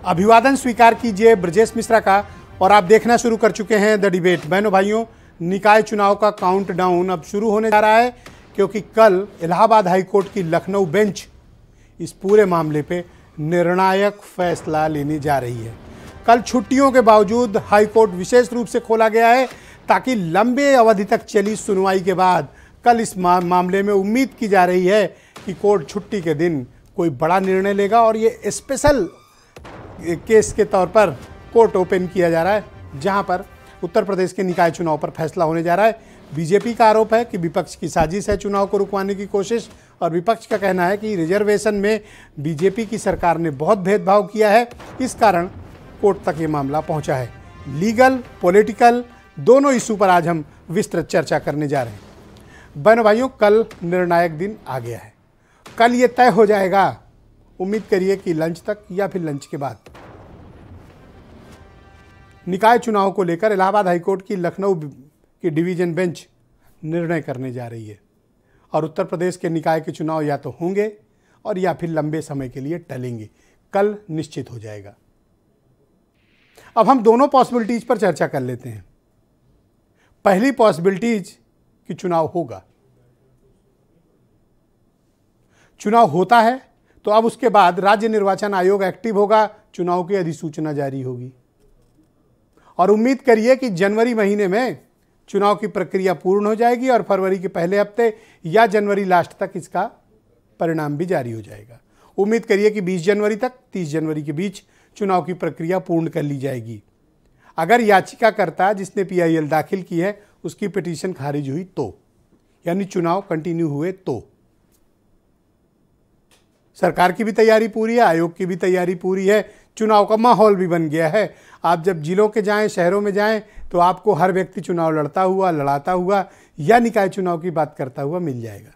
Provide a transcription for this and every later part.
अभिवादन स्वीकार कीजिए ब्रजेश मिश्रा का। और आप देखना शुरू कर चुके हैं द डिबेट। बहनों भाइयों, निकाय चुनाव का काउंटडाउन अब शुरू होने जा रहा है, क्योंकि कल इलाहाबाद हाईकोर्ट की लखनऊ बेंच इस पूरे मामले पे निर्णायक फैसला लेने जा रही है। कल छुट्टियों के बावजूद हाईकोर्ट विशेष रूप से खोला गया है ताकि लंबे अवधि तक चली सुनवाई के बाद कल इस मामले में उम्मीद की जा रही है कि कोर्ट छुट्टी के दिन कोई बड़ा निर्णय लेगा और ये स्पेशल केस के तौर पर कोर्ट ओपन किया जा रहा है, जहां पर उत्तर प्रदेश के निकाय चुनाव पर फैसला होने जा रहा है। बीजेपी का आरोप है कि विपक्ष की साजिश है चुनाव को रुकवाने की कोशिश, और विपक्ष का कहना है कि रिजर्वेशन में बीजेपी की सरकार ने बहुत भेदभाव किया है, इस कारण कोर्ट तक ये मामला पहुंचा है। लीगल, पॉलिटिकल दोनों इशू पर आज हम विस्तृत चर्चा करने जा रहे हैं। बहनों भाइयों, कल निर्णायक दिन आ गया है। कल ये तय हो जाएगा, उम्मीद करिए कि लंच तक या फिर लंच के बाद, निकाय चुनाव को लेकर इलाहाबाद हाईकोर्ट की लखनऊ की डिवीजन बेंच निर्णय करने जा रही है और उत्तर प्रदेश के निकाय के चुनाव या तो होंगे और या फिर लंबे समय के लिए टलेंगे। कल निश्चित हो जाएगा। अब हम दोनों पॉसिबिलिटीज पर चर्चा कर लेते हैं। पहली पॉसिबिलिटीज कि चुनाव होगा, चुनाव होता है तो अब उसके बाद राज्य निर्वाचन आयोग एक्टिव होगा, चुनाव की अधिसूचना जारी होगी और उम्मीद करिए कि जनवरी महीने में चुनाव की प्रक्रिया पूर्ण हो जाएगी और फरवरी के पहले हफ्ते या जनवरी लास्ट तक इसका परिणाम भी जारी हो जाएगा। उम्मीद करिए कि 20 जनवरी तक 30 जनवरी के बीच चुनाव की प्रक्रिया पूर्ण कर ली जाएगी। अगर याचिकाकर्ता जिसने PIL दाखिल की है उसकी पिटीशन खारिज हुई तो, यानी चुनाव कंटिन्यू हुए तो। सरकार की भी तैयारी पूरी है, आयोग की भी तैयारी पूरी है, चुनाव का माहौल भी बन गया है। आप जब जिलों के जाएं, शहरों में जाएं, तो आपको हर व्यक्ति चुनाव लड़ाता हुआ या निकाय चुनाव की बात करता हुआ मिल जाएगा।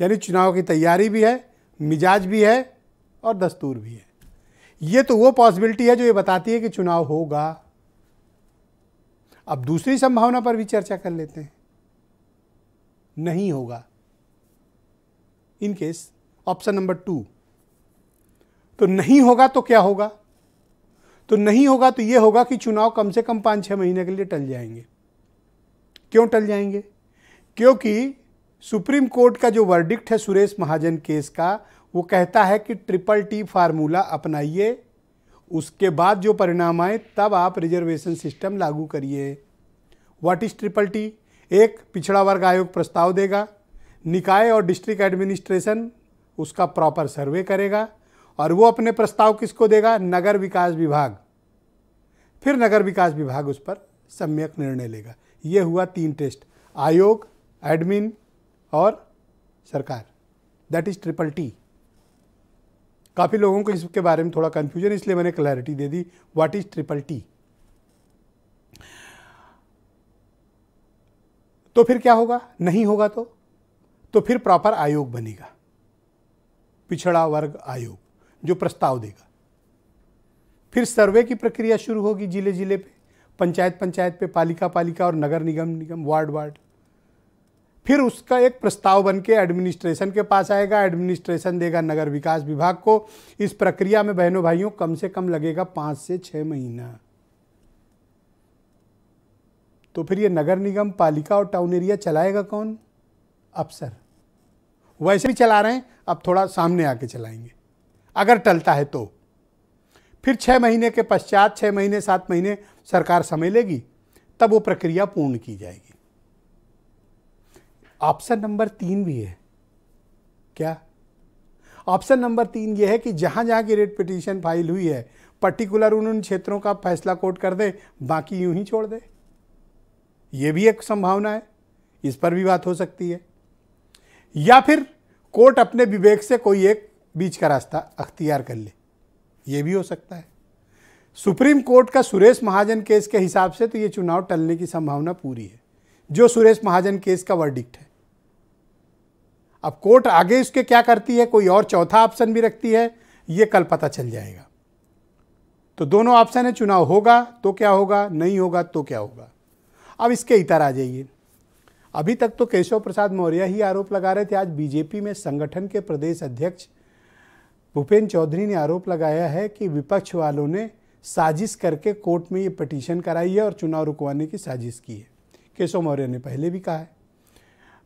यानी चुनाव की तैयारी भी है, मिजाज भी है और दस्तूर भी है। ये तो वो पॉसिबिलिटी है जो ये बताती है कि चुनाव होगा। अब दूसरी संभावना पर भी चर्चा कर लेते हैं। नहीं होगा, इन केस ऑप्शन नंबर 2। तो नहीं होगा तो क्या होगा? तो नहीं होगा तो यह होगा कि चुनाव कम से कम 5-6 महीने के लिए टल जाएंगे। क्यों टल जाएंगे? क्योंकि सुप्रीम कोर्ट का जो वर्डिक्ट है सुरेश महाजन केस का, वो कहता है कि TTT फार्मूला अपनाइए, उसके बाद जो परिणाम आए तब आप रिजर्वेशन सिस्टम लागू करिए। What is TTT? एक पिछड़ा वर्ग आयोग प्रस्ताव देगा, निकाय और डिस्ट्रिक्ट एडमिनिस्ट्रेशन उसका प्रॉपर सर्वे करेगा और वो अपने प्रस्ताव किसको देगा? नगर विकास विभाग। फिर नगर विकास विभाग उस पर सम्यक निर्णय लेगा। ये हुआ 3 टेस्ट, आयोग, एडमिन और सरकार। That is TTT। काफ़ी लोगों को इसके बारे में थोड़ा कन्फ्यूजन, इसलिए मैंने clarity they the. What is TTT? तो फिर क्या होगा? नहीं होगा तो फिर प्रॉपर आयोग बनेगा, पिछड़ा वर्ग आयोग, जो प्रस्ताव देगा। फिर सर्वे की प्रक्रिया शुरू होगी, जिले जिले पे, पंचायत पे, पालिका और नगर निगम, वार्ड। फिर उसका एक प्रस्ताव बन के एडमिनिस्ट्रेशन के पास आएगा, एडमिनिस्ट्रेशन देगा नगर विकास विभाग को। इस प्रक्रिया में बहनों भाइयों कम से कम लगेगा 5 से 6 महीना। तो फिर ये नगर निगम, पालिका और टाउन एरिया चलाएगा कौन? अफसर। वैसे भी चला रहे हैं, अब थोड़ा सामने आके चलाएंगे अगर टलता है तो। फिर 6 महीने के पश्चात, 6 महीने 7 महीने सरकार समय लेगी, तब वो प्रक्रिया पूर्ण की जाएगी। ऑप्शन नंबर 3 भी है। क्या? ऑप्शन नंबर 3 ये है कि जहां जहां की रेट पिटीशन फाइल हुई है, पर्टिकुलर उन क्षेत्रों का फैसला कोर्ट कर दे, बाकी यूं ही छोड़ दे। ये भी एक संभावना है, इस पर भी बात हो सकती है। या फिर कोर्ट अपने विवेक से कोई एक बीच का रास्ता अख्तियार कर ले, ये भी हो सकता है। सुप्रीम कोर्ट का सुरेश महाजन केस के हिसाब से तो ये चुनाव टलने की संभावना पूरी है, जो सुरेश महाजन केस का वर्डिक्ट है। अब कोर्ट आगे इसके क्या करती है, कोई और चौथा ऑप्शन भी रखती है, ये कल पता चल जाएगा। तो दोनों ऑप्शन है, चुनाव होगा तो क्या होगा, नहीं होगा तो क्या होगा। अब इसके इतर आ जाइए। अभी तक तो केशव प्रसाद मौर्य ही आरोप लगा रहे थे, आज बीजेपी में संगठन के प्रदेश अध्यक्ष भूपेन्द्र चौधरी ने आरोप लगाया है कि विपक्ष वालों ने साजिश करके कोर्ट में ये पिटीशन कराई है और चुनाव रुकवाने की साजिश की है। केशव मौर्य ने पहले भी कहा है।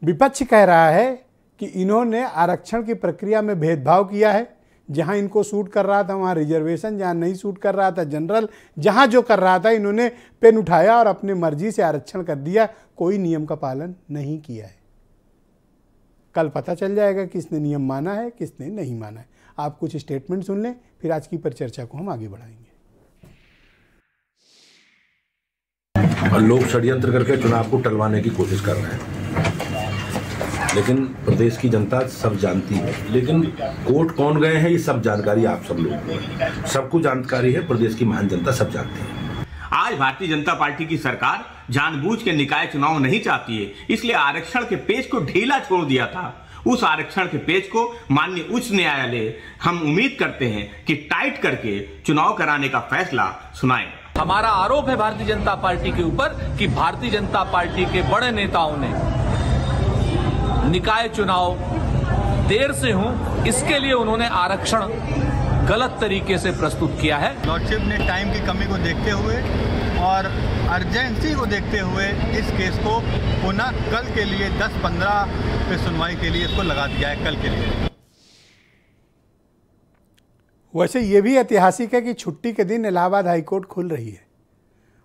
विपक्ष कह रहा है कि इन्होंने आरक्षण की प्रक्रिया में भेदभाव किया है। जहां इनको सूट कर रहा था वहां रिजर्वेशन, जहां नहीं सूट कर रहा था जनरल, जहां जो कर रहा था इन्होंने पेन उठाया और अपनी मर्जी से आरक्षण कर दिया। कोई नियम का पालन नहीं किया है। कल पता चल जाएगा किसने नियम माना है, किसने नहीं माना है। आप कुछ स्टेटमेंट सुन लें, फिर आज की परिचर्चा को हम आगे बढ़ाएंगे। लोग षड्यंत्र करके चुनाव को टलवाने की कोशिश कर रहे हैं, लेकिन प्रदेश की जनता सब जानती है। लेकिन कोर्ट कौन गए हैं ये सब जानकारी आप सब लोगों को, सबको जानकारी है। प्रदेश की महान जनता सब जानती है। आज भारतीय जनता पार्टी की सरकार जानबूझ के निकाय चुनाव नहीं चाहती है, इसलिए आरक्षण के पेज को ढीला छोड़ दिया था। उस आरक्षण के पेज को माननीय उच्च न्यायालय हम उम्मीद करते हैं कि टाइट करके चुनाव कराने का फैसला सुनाएगा। हमारा आरोप है भारतीय जनता पार्टी के ऊपर कि भारतीय जनता पार्टी के बड़े नेताओं ने निकाय चुनाव देर से हो, इसके लिए उन्होंने आरक्षण गलत तरीके से प्रस्तुत किया है। लॉर्डशिप ने टाइम की कमी को देखते हुए और अर्जेंसी को देखते हुए इस केस को पुनः कल के लिए 10-15 पे सुनवाई के लिए इसको लगा दिया है, कल के लिए। वैसे ये भी ऐतिहासिक है कि छुट्टी के दिन इलाहाबाद हाईकोर्ट खुल रही है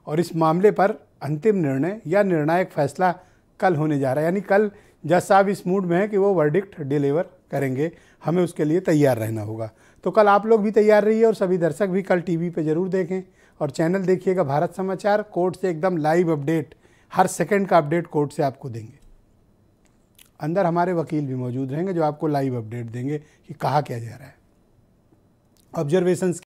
और इस मामले पर अंतिम निर्णय या निर्णायक फैसला कल होने जा रहा है। यानी कल जज साहब इस मूड में है कि वो वर्डिक्ट डिलीवर करेंगे। हमें उसके लिए तैयार रहना होगा। तो कल आप लोग भी तैयार रहिए और सभी दर्शक भी कल टीवी पे ज़रूर देखें और चैनल देखिएगा भारत समाचार। कोर्ट से एकदम लाइव अपडेट, हर सेकंड का अपडेट कोर्ट से आपको देंगे। अंदर हमारे वकील भी मौजूद रहेंगे जो आपको लाइव अपडेट देंगे कि कहा क्या जा रहा है। ऑब्जर्वेशंस